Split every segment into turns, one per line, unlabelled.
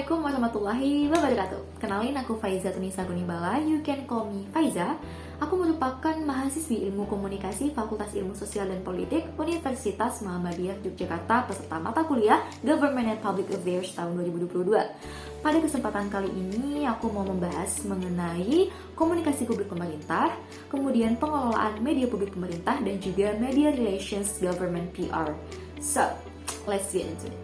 Assalamualaikum warahmatullahi wabarakatuh. Kenalin, aku Faiza Tunisa Gunibala, you can call me Faiza. Aku merupakan mahasiswi Ilmu Komunikasi Fakultas Ilmu Sosial dan Politik Universitas Muhammadiyah Yogyakarta, peserta mata kuliah Government and Public Affairs tahun 2022. Pada kesempatan kali ini, aku mau membahas mengenai komunikasi publik pemerintah, kemudian pengelolaan media publik pemerintah, dan juga media relations government PR. So, let's get into it.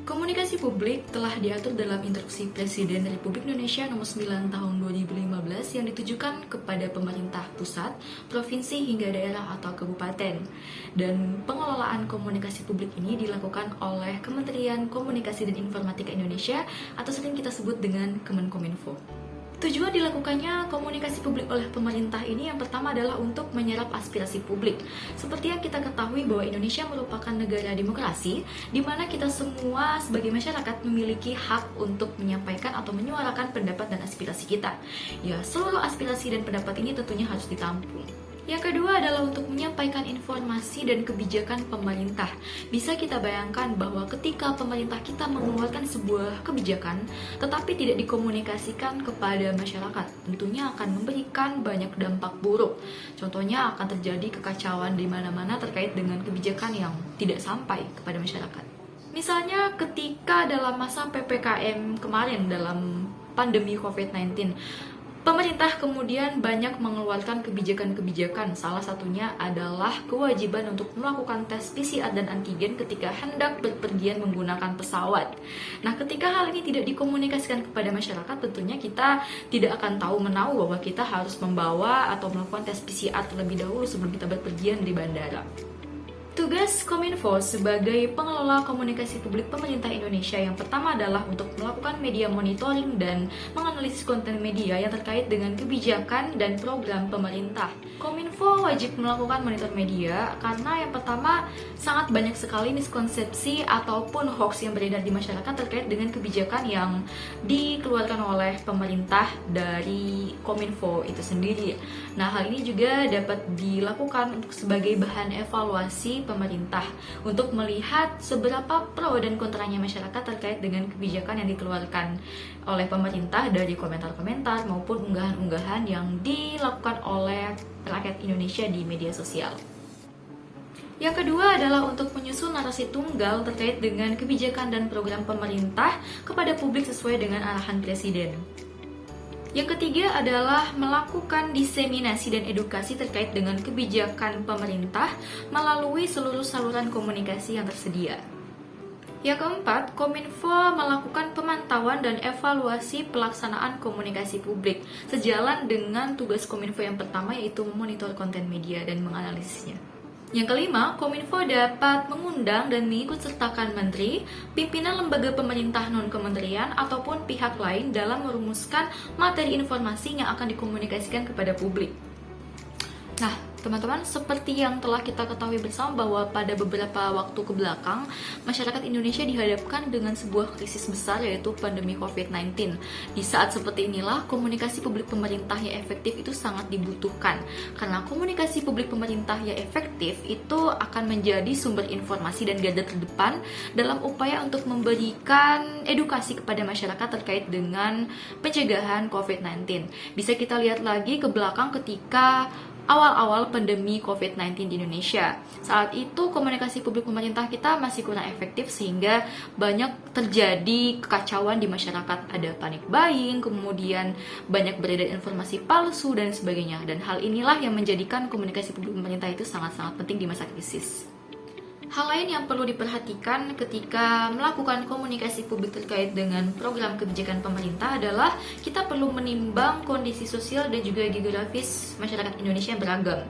Komunikasi publik telah diatur dalam Instruksi Presiden Republik Indonesia Nomor 9 Tahun 2015 yang ditujukan kepada pemerintah pusat, provinsi hingga daerah atau kabupaten. Dan pengelolaan komunikasi publik ini dilakukan oleh Kementerian Komunikasi dan Informatika Indonesia atau sering kita sebut dengan Kemenkominfo. Tujuan dilakukannya komunikasi publik oleh pemerintah ini yang pertama adalah untuk menyerap aspirasi publik. Seperti yang kita ketahui bahwa Indonesia merupakan negara demokrasi, di mana kita semua sebagai masyarakat memiliki hak untuk menyampaikan atau menyuarakan pendapat dan aspirasi kita. Ya, seluruh aspirasi dan pendapat ini tentunya harus ditampung. Yang kedua adalah untuk menyampaikan informasi dan kebijakan pemerintah. Bisa kita bayangkan bahwa ketika pemerintah kita mengeluarkan sebuah kebijakan, tetapi tidak dikomunikasikan kepada masyarakat, tentunya akan memberikan banyak dampak buruk. Contohnya akan terjadi kekacauan di mana-mana terkait dengan kebijakan yang tidak sampai kepada masyarakat. Misalnya ketika dalam masa PPKM kemarin dalam pandemi COVID-19, pemerintah kemudian banyak mengeluarkan kebijakan-kebijakan. Salah satunya adalah kewajiban untuk melakukan tes PCR dan antigen ketika hendak berpergian menggunakan pesawat. Nah, ketika hal ini tidak dikomunikasikan kepada masyarakat, tentunya kita tidak akan tahu menahu bahwa kita harus membawa atau melakukan tes PCR terlebih dahulu sebelum kita berpergian di bandara. Tugas Kominfo sebagai pengelola komunikasi publik pemerintah Indonesia yang pertama adalah untuk melakukan media monitoring dan menganalisis konten media yang terkait dengan kebijakan dan program pemerintah. Kominfo wajib melakukan monitor media karena yang pertama sangat banyak sekali miskonsepsi ataupun hoax yang beredar di masyarakat terkait dengan kebijakan yang dikeluarkan oleh pemerintah dari Kominfo itu sendiri. Nah, hal ini juga dapat dilakukan untuk sebagai bahan evaluasi pemerintah untuk melihat seberapa pro dan kontranya masyarakat terkait dengan kebijakan yang dikeluarkan oleh pemerintah dari komentar-komentar maupun unggahan-unggahan yang dilakukan oleh rakyat Indonesia di media sosial. Yang kedua adalah untuk menyusun narasi tunggal terkait dengan kebijakan dan program pemerintah kepada publik sesuai dengan arahan Presiden. Yang ketiga adalah melakukan diseminasi dan edukasi terkait dengan kebijakan pemerintah melalui seluruh saluran komunikasi yang tersedia. Yang keempat, Kominfo melakukan pemantauan dan evaluasi pelaksanaan komunikasi publik sejalan dengan tugas Kominfo yang pertama, yaitu memonitor konten media dan menganalisisnya. Yang kelima, Kominfo dapat mengundang dan mengikutsertakan menteri, pimpinan lembaga pemerintah non-kementerian, ataupun pihak lain dalam merumuskan materi informasi yang akan dikomunikasikan kepada publik. Nah, teman-teman, seperti yang telah kita ketahui bersama bahwa pada beberapa waktu ke belakang, masyarakat Indonesia dihadapkan dengan sebuah krisis besar, yaitu pandemi COVID-19. Di saat seperti inilah, komunikasi publik pemerintah yang efektif itu sangat dibutuhkan. Karena komunikasi publik pemerintah yang efektif itu akan menjadi sumber informasi dan garda terdepan dalam upaya untuk memberikan edukasi kepada masyarakat terkait dengan pencegahan COVID-19. Bisa kita lihat lagi ke belakang ketika awal-awal pandemi COVID-19 di Indonesia. Saat itu komunikasi publik pemerintah kita masih kurang efektif sehingga banyak terjadi kekacauan di masyarakat. Ada panic buying, kemudian banyak beredar informasi palsu dan sebagainya. Dan hal inilah yang menjadikan komunikasi publik pemerintah itu sangat-sangat penting di masa krisis. Hal lain yang perlu diperhatikan ketika melakukan komunikasi publik terkait dengan program kebijakan pemerintah adalah kita perlu menimbang kondisi sosial dan juga geografis masyarakat Indonesia yang beragam.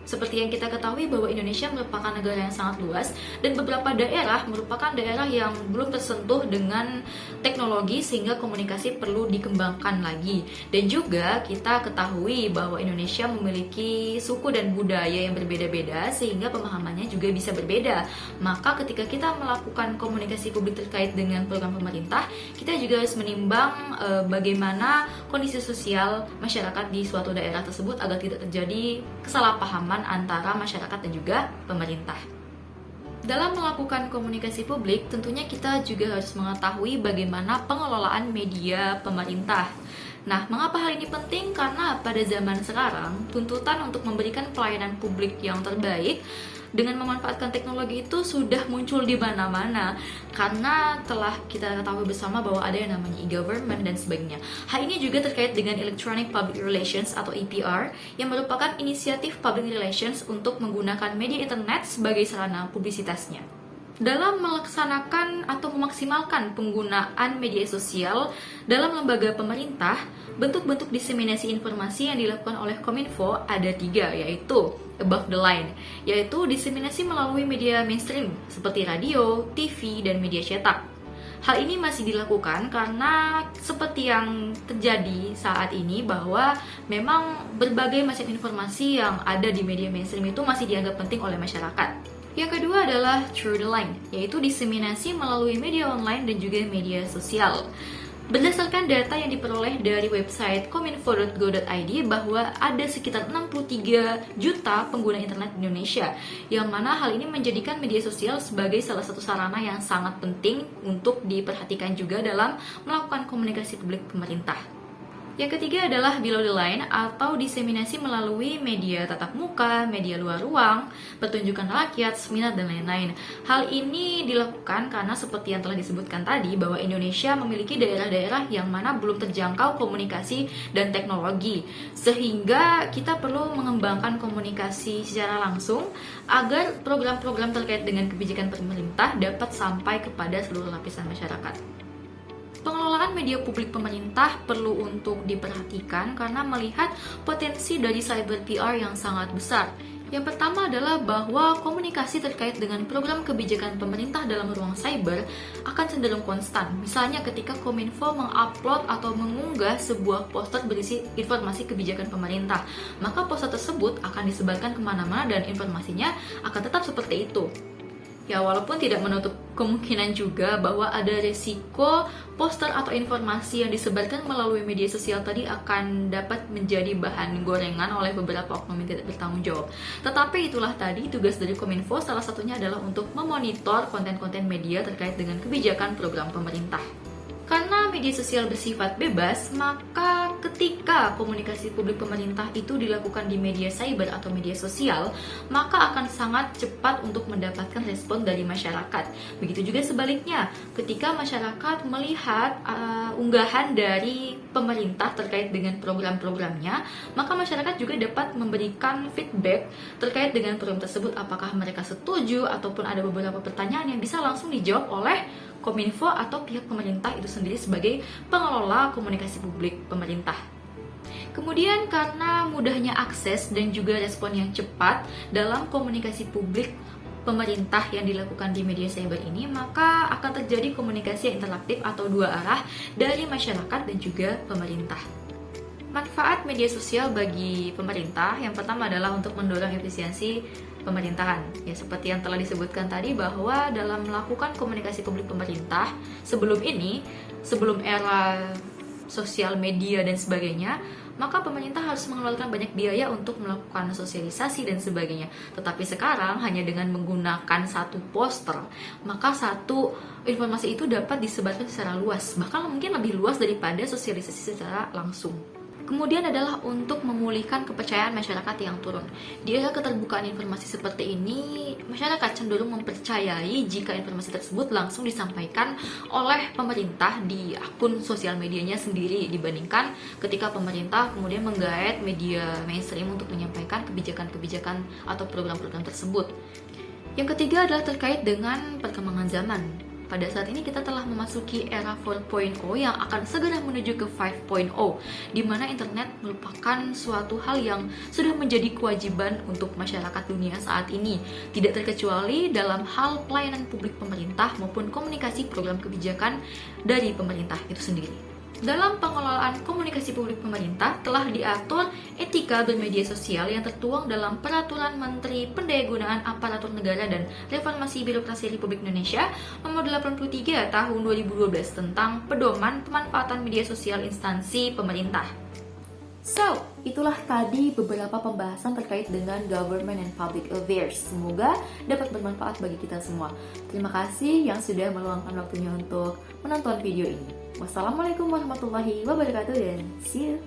Seperti yang kita ketahui bahwa Indonesia merupakan negara yang sangat luas dan beberapa daerah merupakan daerah yang belum tersentuh dengan teknologi sehingga komunikasi perlu dikembangkan lagi. Dan juga kita ketahui bahwa Indonesia memiliki suku dan budaya yang berbeda-beda sehingga pemahamannya juga bisa berbeda. Maka ketika kita melakukan komunikasi publik terkait dengan program pemerintah, kita juga harus menimbang bagaimana kondisi sosial masyarakat di suatu daerah tersebut agar tidak terjadi kesalahpahaman antara masyarakat dan juga pemerintah. Dalam melakukan komunikasi publik, tentunya kita juga harus mengetahui bagaimana pengelolaan media pemerintah. Nah, mengapa hal ini penting? Karena pada zaman sekarang, tuntutan untuk memberikan pelayanan publik yang terbaik dengan memanfaatkan teknologi itu sudah muncul di mana-mana, karena telah kita ketahui bersama bahwa ada yang namanya e-government dan sebagainya. Hal ini juga terkait dengan Electronic Public Relations atau EPR, yang merupakan inisiatif public relations untuk menggunakan media internet sebagai sarana publisitasnya. Dalam melaksanakan atau memaksimalkan penggunaan media sosial dalam lembaga pemerintah, bentuk-bentuk diseminasi informasi yang dilakukan oleh Kominfo ada 3, yaitu above the line, yaitu diseminasi melalui media mainstream seperti radio, TV, dan media cetak. Hal ini masih dilakukan karena seperti yang terjadi saat ini bahwa memang berbagai macam informasi yang ada di media mainstream itu masih dianggap penting oleh masyarakat. Yang kedua adalah through the line, yaitu diseminasi melalui media online dan juga media sosial. Berdasarkan data yang diperoleh dari website kominfo.go.id bahwa ada sekitar 63 juta pengguna internet di Indonesia, yang mana hal ini menjadikan media sosial sebagai salah satu sarana yang sangat penting untuk diperhatikan juga dalam melakukan komunikasi publik pemerintah. Yang ketiga adalah below the line atau diseminasi melalui media tatap muka, media luar ruang, pertunjukan rakyat, seminar, dan lain-lain. Hal ini dilakukan karena seperti yang telah disebutkan tadi bahwa Indonesia memiliki daerah-daerah yang mana belum terjangkau komunikasi dan teknologi, sehingga kita perlu mengembangkan komunikasi secara langsung agar program-program terkait dengan kebijakan pemerintah dapat sampai kepada seluruh lapisan masyarakat. Pengelolaan media publik pemerintah perlu untuk diperhatikan karena melihat potensi dari cyber PR yang sangat besar. Yang pertama adalah bahwa komunikasi terkait dengan program kebijakan pemerintah dalam ruang cyber akan cenderung konstan. Misalnya ketika Kominfo mengupload atau mengunggah sebuah poster berisi informasi kebijakan pemerintah, maka poster tersebut akan disebarkan kemana-mana dan informasinya akan tetap seperti itu. Ya, walaupun tidak menutup kemungkinan juga bahwa ada resiko poster atau informasi yang disebarkan melalui media sosial tadi akan dapat menjadi bahan gorengan oleh beberapa oknum yang tidak bertanggung jawab. Tetapi itulah tadi tugas dari Kominfo, salah satunya adalah untuk memonitor konten-konten media terkait dengan kebijakan program pemerintah. Karena media sosial bersifat bebas, maka ketika komunikasi publik pemerintah itu dilakukan di media cyber atau media sosial, maka akan sangat cepat untuk mendapatkan respon dari masyarakat. Begitu juga sebaliknya, ketika masyarakat melihat unggahan dari pemerintah terkait dengan program-programnya, maka masyarakat juga dapat memberikan feedback terkait dengan program tersebut, apakah mereka setuju ataupun ada beberapa pertanyaan yang bisa langsung dijawab oleh Kominfo atau pihak pemerintah itu sendiri sebagai pengelola komunikasi publik pemerintah. Kemudian karena mudahnya akses dan juga respon yang cepat dalam komunikasi publik pemerintah yang dilakukan di media cyber ini, maka akan terjadi komunikasi yang interaktif atau dua arah dari masyarakat dan juga pemerintah. Manfaat media sosial bagi pemerintah yang pertama adalah untuk mendorong efisiensi pemerintahan. Ya, seperti yang telah disebutkan tadi bahwa dalam melakukan komunikasi publik pemerintah sebelum era sosial media dan sebagainya, maka pemerintah harus mengeluarkan banyak biaya untuk melakukan sosialisasi dan sebagainya. Tetapi sekarang hanya dengan menggunakan satu poster, maka satu informasi itu dapat disebarkan secara luas, bahkan mungkin lebih luas daripada sosialisasi secara langsung. Kemudian adalah untuk memulihkan kepercayaan masyarakat yang turun. Di era keterbukaan informasi seperti ini, masyarakat cenderung mempercayai jika informasi tersebut langsung disampaikan oleh pemerintah di akun sosial medianya sendiri, dibandingkan ketika pemerintah kemudian menggaet media mainstream untuk menyampaikan kebijakan-kebijakan atau program-program tersebut. Yang ketiga adalah terkait dengan perkembangan zaman. Pada saat ini kita telah memasuki era 4.0 yang akan segera menuju ke 5.0, di mana internet merupakan suatu hal yang sudah menjadi kewajiban untuk masyarakat dunia saat ini, tidak terkecuali dalam hal pelayanan publik pemerintah maupun komunikasi program kebijakan dari pemerintah itu sendiri. Dalam pengelolaan komunikasi publik pemerintah telah diatur etika bermedia sosial yang tertuang dalam Peraturan Menteri Pendayagunaan Aparatur Negara dan Reformasi Birokrasi Republik Indonesia Nomor 83 Tahun 2012 tentang pedoman pemanfaatan media sosial instansi pemerintah.
So, itulah tadi beberapa pembahasan terkait dengan government and public affairs. Semoga dapat bermanfaat bagi kita semua. Terima kasih yang sudah meluangkan waktunya untuk menonton video ini. Wassalamualaikum warahmatullahi wabarakatuh dan see you!